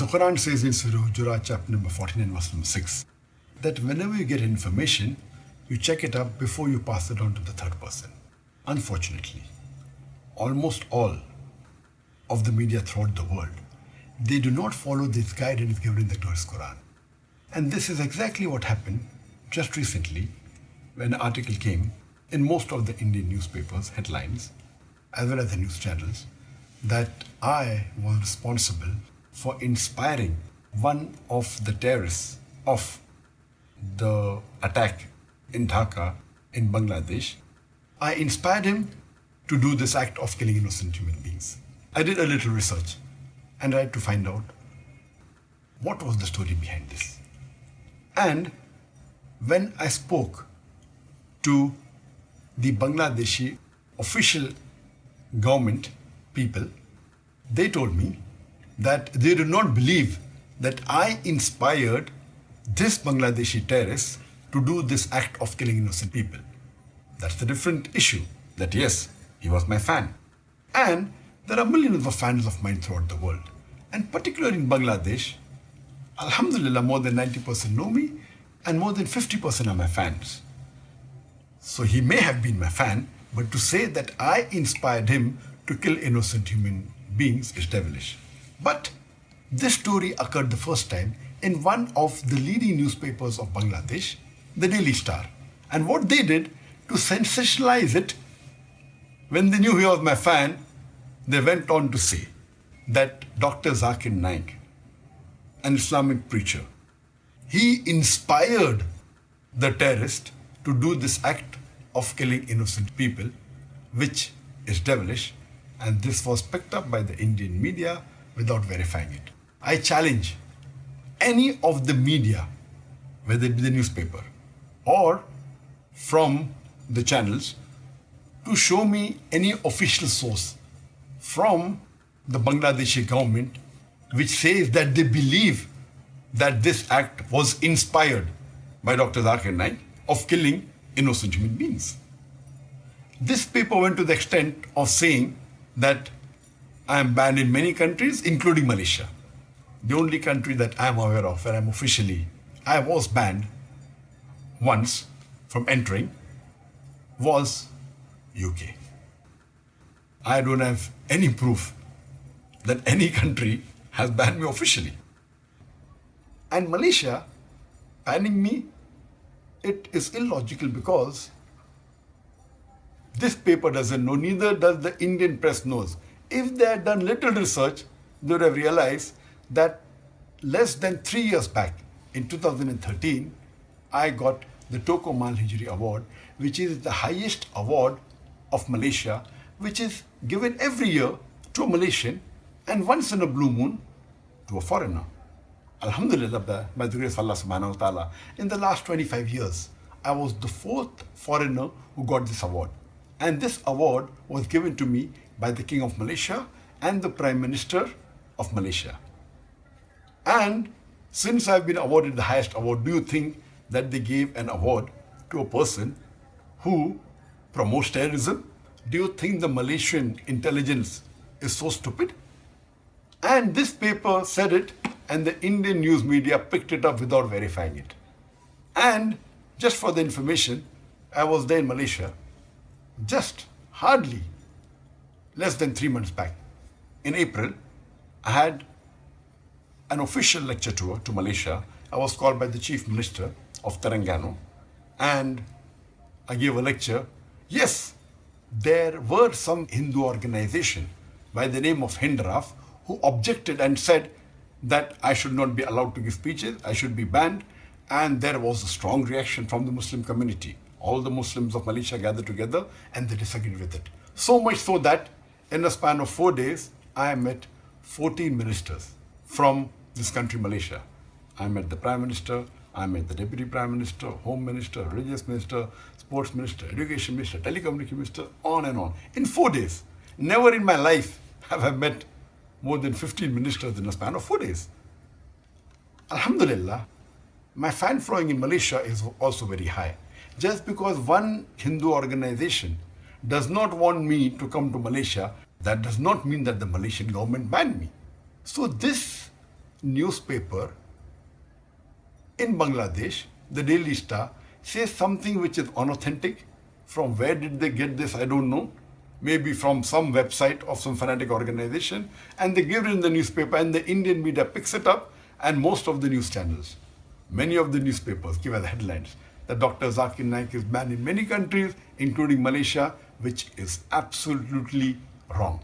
Quran says in Surah Hujurat, chapter number 14 and verse number 6, that whenever you get information, you check it up before you pass it on to the third person. Unfortunately, almost all of the media throughout the world, they do not follow this guidance given in the glorious Quran. And this is exactly what happened just recently when an article came in most of the Indian newspapers, headlines, as well as the news channels, that I was responsible for inspiring one of the terrorists of the attack in Dhaka in Bangladesh. I inspired him to do this act of killing innocent human beings. I did a little research and tried to find out what was the story behind this. And when I spoke to the Bangladeshi official government people, they told me that they do not believe that I inspired this Bangladeshi terrorist to do this act of killing innocent people. That's the different issue. That yes, he was my fan. And there are millions of fans of mine throughout the world. And particularly in Bangladesh, Alhamdulillah, more than 90% know me and more than 50% are my fans. So he may have been my fan, but to say that I inspired him to kill innocent human beings is devilish. But this story occurred the first time in one of the leading newspapers of Bangladesh, the Daily Star. And what they did to sensationalize it, when they knew he was my fan, they went on to say that Dr. Zakir Naik, an Islamic preacher, he inspired the terrorist to do this act of killing innocent people, which is devilish, and this was picked up by the Indian media without verifying it. I challenge any of the media, whether it be the newspaper or from the channels, to show me any official source from the Bangladeshi government which says that they believe that this act was inspired by Dr. Zakir Naik of killing innocent human beings. This paper went to the extent of saying that I am banned in many countries, including Malaysia. The only country that I am aware of where I was banned once from entering was UK. I don't have any proof that any country has banned me officially. And Malaysia banning me, it is illogical because this paper doesn't know, neither does the Indian press knows. If they had done little research, they would have realized that less than 3 years back, in 2013, I got the Toko Mal Hijri Award, which is the highest award of Malaysia, which is given every year to a Malaysian and once in a blue moon to a foreigner. Alhamdulillah, by the grace of Allah subhanahu wa ta'ala, in the last 25 years, I was the 4th foreigner who got this award. And this award was given to me by the King of Malaysia and the Prime Minister of Malaysia. And since I've been awarded the highest award, do you think that they gave an award to a person who promotes terrorism? Do you think the Malaysian intelligence is so stupid? And this paper said it, and the Indian news media picked it up without verifying it. And just for the information, I was there in Malaysia just hardly less than 3 months back. In April, I had an official lecture tour to Malaysia. I was called by the Chief Minister of Terengganu and I gave a lecture. Yes, there were some Hindu organization by the name of Hindraf who objected and said that I should not be allowed to give speeches, I should be banned, and there was a strong reaction from the Muslim community. All the Muslims of Malaysia gathered together and they disagreed with it. So much so that in a span of 4 days, I met 14 ministers from this country, Malaysia. I met the Prime Minister, I met the Deputy Prime Minister, Home Minister, Religious Minister, Sports Minister, Education Minister, Telecommunication Minister, on and on. In 4 days. Never in my life have I met more than 15 ministers in a span of 4 days. Alhamdulillah, my fan following in Malaysia is also very high. Just because one Hindu organization does not want me to come to Malaysia, that does not mean that the Malaysian government banned me. So this newspaper in Bangladesh, the Daily Star, says something which is unauthentic. From where did they get this? I don't know. Maybe from some website of some fanatic organization, and they give it in the newspaper, and the Indian media picks it up, and most of the news channels, many of the newspapers give as headlines that Dr. Zakir Naik is banned in many countries, including Malaysia, which is absolutely wrong.